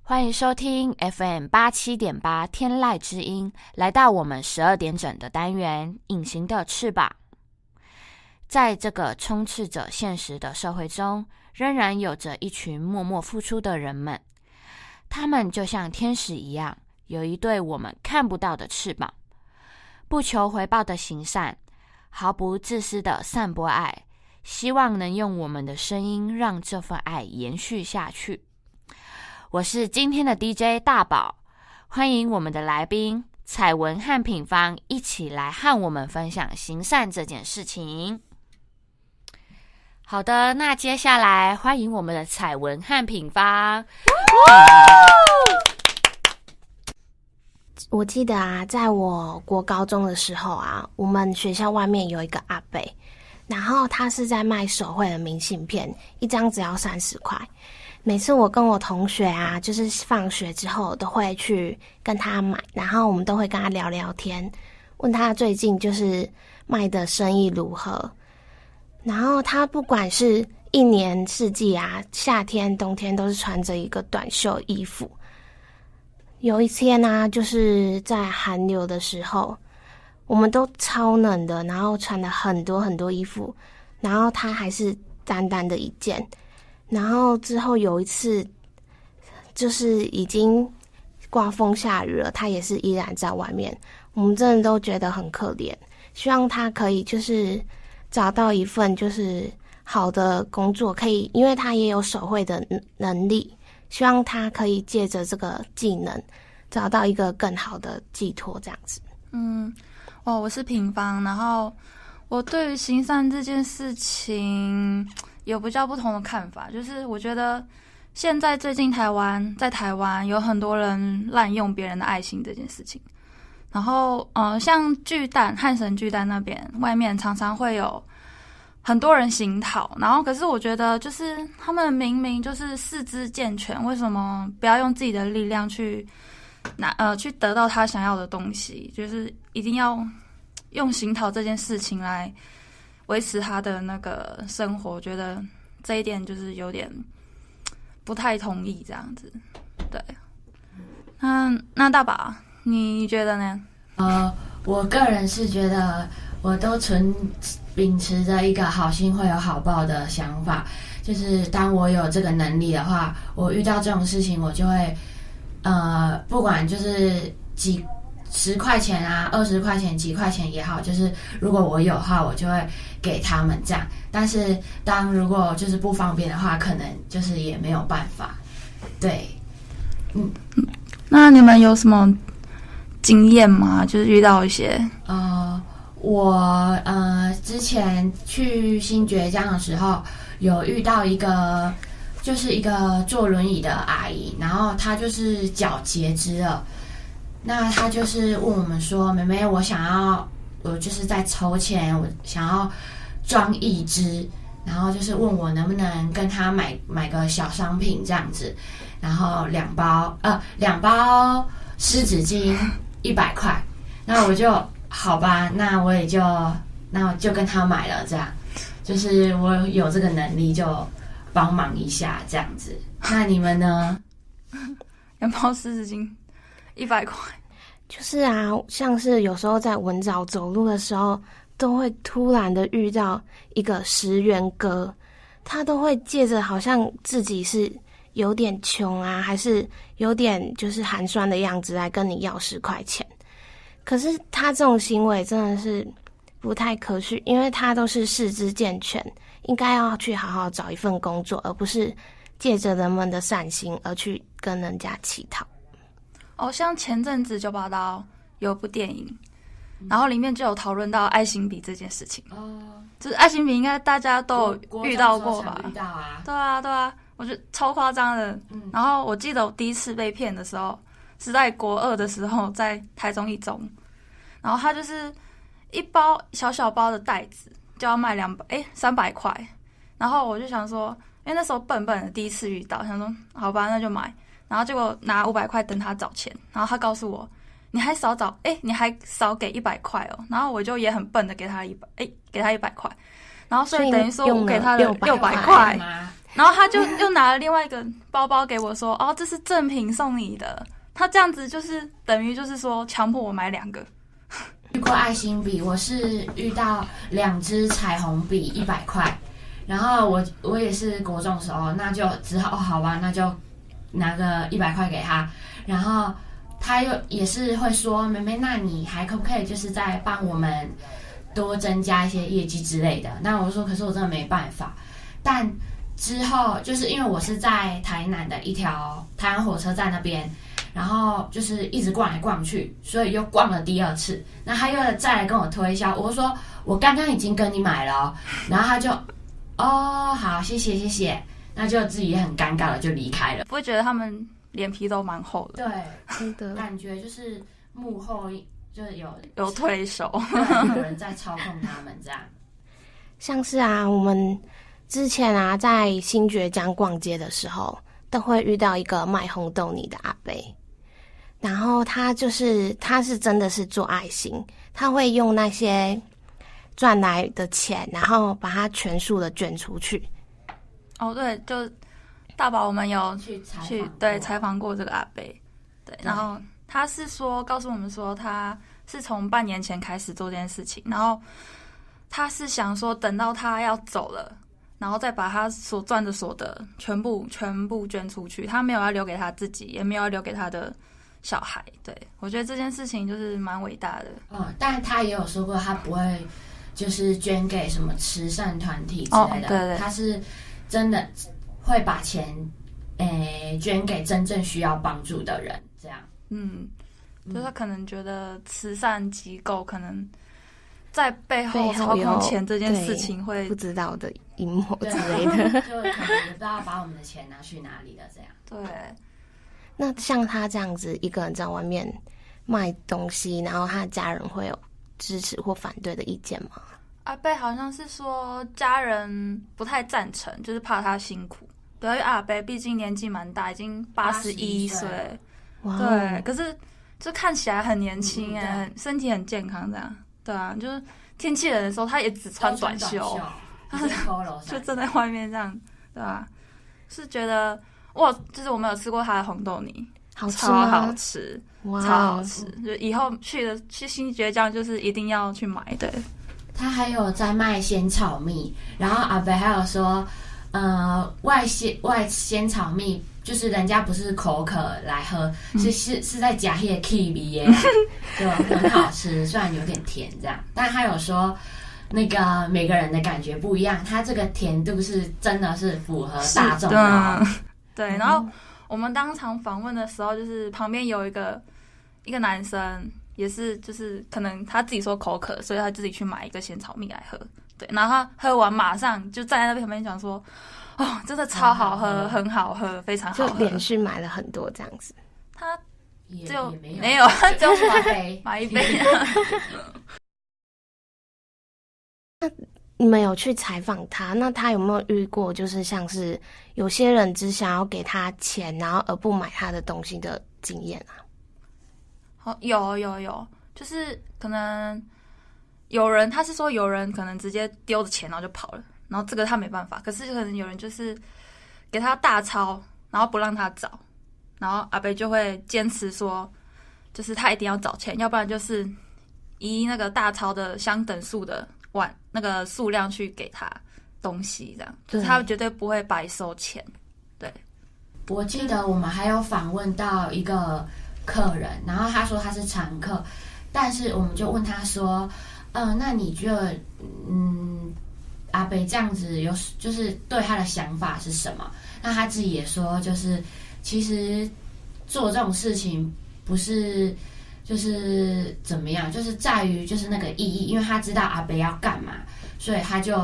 欢迎收听 FM87.8 天籁之音，来到我们12点整的单元隐形的翅膀。在这个充斥着现实的社会中，仍然有着一群默默付出的人们，他们就像天使一样，有一对我们看不到的翅膀，不求回报的行善，毫不自私的散播爱，希望能用我们的声音让这份爱延续下去。我是今天的 DJ 大宝，欢迎我们的来宾彩文和品芳一起来和我们分享行善这件事情。好的，那接下来欢迎我们的彩文和品芳。我记得啊，在我国高中的时候啊，我们学校外面有一个阿伯，然后他是在卖手绘的明信片，一张只要30块。每次我跟我同学啊，就是放学之后都会去跟他买，然后我们都会跟他聊聊天，问他最近就是卖的生意如何。然后他不管是一年四季啊，夏天冬天都是穿着一个短袖衣服。有一天啊，就是在寒流的时候，我们都超冷的，然后穿了很多很多衣服，然后他还是单单的一件。然后之后有一次，就是已经刮风下雨了，他也是依然在外面。我们真的都觉得很可怜，希望他可以就是找到一份就是好的工作，可以，因为他也有手绘的能力，希望他可以借着这个技能找到一个更好的寄托，这样子。我是品芳，然后我对于行善这件事情有比较不同的看法，就是我觉得现在最近在台湾有很多人滥用别人的爱心这件事情，然后像汉神巨蛋那边外面常常会有很多人行讨，然后可是我觉得就是他们明明就是四肢健全，为什么不要用自己的力量去得到他想要的东西，就是一定要用行讨这件事情来维持他的那个生活，我觉得这一点就是有点不太同意这样子。对，那大宝你觉得呢？我个人是觉得我都秉持着一个好心会有好报的想法，就是当我有这个能力的话，我遇到这种事情我就会不管就是10块钱啊20块钱几块钱也好，就是如果我有的话我就会给他们这样，但是如果就是不方便的话，可能就是也没有办法。对，那你们有什么经验吗？就是遇到一些我之前去新崛江的时候有遇到一个坐轮椅的阿姨，然后她就是脚截肢了，那她就是问我们说，妹妹我就是在筹钱，我想要装义肢，然后就是问我能不能跟她买个小商品这样子，然后两包湿纸巾100块，那我就好吧，那我就跟他买了，这样就是我有这个能力就帮忙一下这样子。那你们呢2包湿纸巾100块。就是啊，像是有时候在文藻走路的时候，都会突然的遇到一个10元哥，他都会借着好像自己是有点穷啊，还是有点就是寒酸的样子来跟你要10块钱。可是他这种行为真的是不太可取，因为他都是四肢健全，应该要去好好找一份工作，而不是借着人们的善心而去跟人家乞讨。像前阵子9把刀有部电影，然后里面就有讨论到爱心笔这件事情。就是爱心笔应该大家都有遇到过吧？遇到啊。对啊，我觉得超夸张的。然后我记得我第一次被骗的时候是在国2的时候，在台中一中，然后他就是一包小小包的袋子就要卖300块，然后我就想说，因为那时候笨笨的第一次遇到，想说好吧那就买，然后结果拿500块等他找钱，然后他告诉我你还少给100块哦，然后我就也很笨的给他100块，然后所以等于说我给他了600块，然后他就又拿了另外一个包包给我说，哦，这是赠品送你的。他这样子就是等于就是说强迫我买2个。遇过爱心笔，我是遇到2支彩虹笔100块，然后我也是国中的时候，那就只好好吧，那就拿个100块给他，然后他也是会说，妹妹，那你还可不可以就是再帮我们多增加一些业绩之类的？那我说，可是我真的没办法。但之后就是因为我是在台南的一条台湾火车站那边，然后就是一直逛来逛去，所以又逛了第2次。那他又再来跟我推销，我说我刚刚已经跟你买了哦，然后他就哦好，谢谢谢谢，那就自己也很尴尬的就离开了。不会觉得他们脸皮都蛮厚的？对，真的感觉就是幕后就是有推手，对，有人在操控他们这样。像是啊，我们之前啊在新觉江逛街的时候，都会遇到一个卖红豆泥的阿伯，然后他是真的是做爱心，他会用那些赚来的钱，然后把它全数的捐出去。哦，对，就大宝我们有去采访过这个阿伯，对，然后他是说告诉我们说，他是从半年前开始做这件事情，然后他是想说等到他要走了，然后再把他所赚的所得全部捐出去，他没有要留给他自己，也没有要留给他的小孩。对，我觉得这件事情就是蛮伟大的。但他也有说过，他不会就是捐给什么慈善团体之类的，对，他是真的会把钱捐给真正需要帮助的人，这样。就是他可能觉得慈善机构可能在背后操控钱这件事情会不知道的阴谋之类的，就可能也不知道把我们的钱拿去哪里了，这样。对。那像他这样子一个人在外面卖东西，然后他的家人会有支持或反对的意见吗？阿伯好像是说家人不太赞成，就是怕他辛苦。对，因为阿伯毕竟年纪蛮大，已经81岁。哇，对，可是就看起来很年轻身体很健康这样。对啊，就是天气冷的时候，他也只穿短袖，就站在外面这样，对吧？是觉得哇，就是我们有吃过他的红豆泥，超好吃，超好吃。就以后去新觉江就是一定要去买的。他还有在卖仙草蜜，然后阿伯还有说，外仙草蜜就是人家不是口渴来喝，是在加那个 kiwi 耶，就很好吃，虽然有点甜这样，但他有说那个每个人的感觉不一样，他这个甜度是真的是符合大众的。对，然后我们当场访问的时候，就是旁边有一个男生。也是，就是可能他自己说口渴，所以他自己去买一个仙草蜜来喝。对，然后他喝完马上就站在那旁边讲说：“哦，真的超好喝，很好喝，非常好喝。”就连续买了很多这样子。他就没有，他只有买一杯。那你们有去采访他？那他有没有遇过，就是像是有些人只想要给他钱，然后而不买他的东西的经验啊？有，就是可能有人他是说有人可能直接丢着钱然后就跑了，然后这个他没办法，可是可能有人就是给他大钞，然后不让他找，然后阿伯就会坚持说，就是他一定要找钱，要不然就是以那个大钞的相等数的那个数量去给他东西，这样就是他绝对不会白收钱。对，我记得我们还有访问到一个客人，然后他说他是常客，但是我们就问他说，那你觉得，阿北这样子就是对他的想法是什么？那他自己也说，就是其实做这种事情不是就是怎么样，就是在于就是那个意义，因为他知道阿北要干嘛，所以他就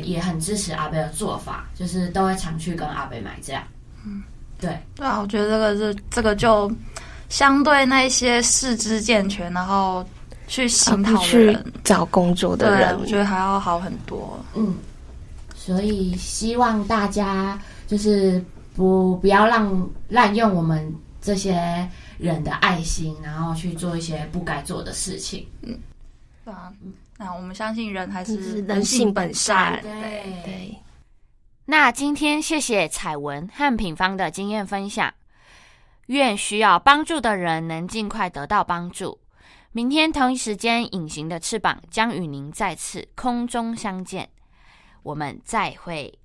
也很支持阿北的做法，就是都会常去跟阿北买这样。对啊，我觉得这个就相对那些四肢健全，然后去行讨的人，去找工作的人，我觉得还要好很多。所以希望大家就是不要滥用我们这些人的爱心，然后去做一些不该做的事情。对啊，那我们相信人还是人性本善。对。那今天谢谢彩文和品芳的经验分享，愿需要帮助的人能尽快得到帮助。明天同一时间，隐形的翅膀将与您再次空中相见，我们再会。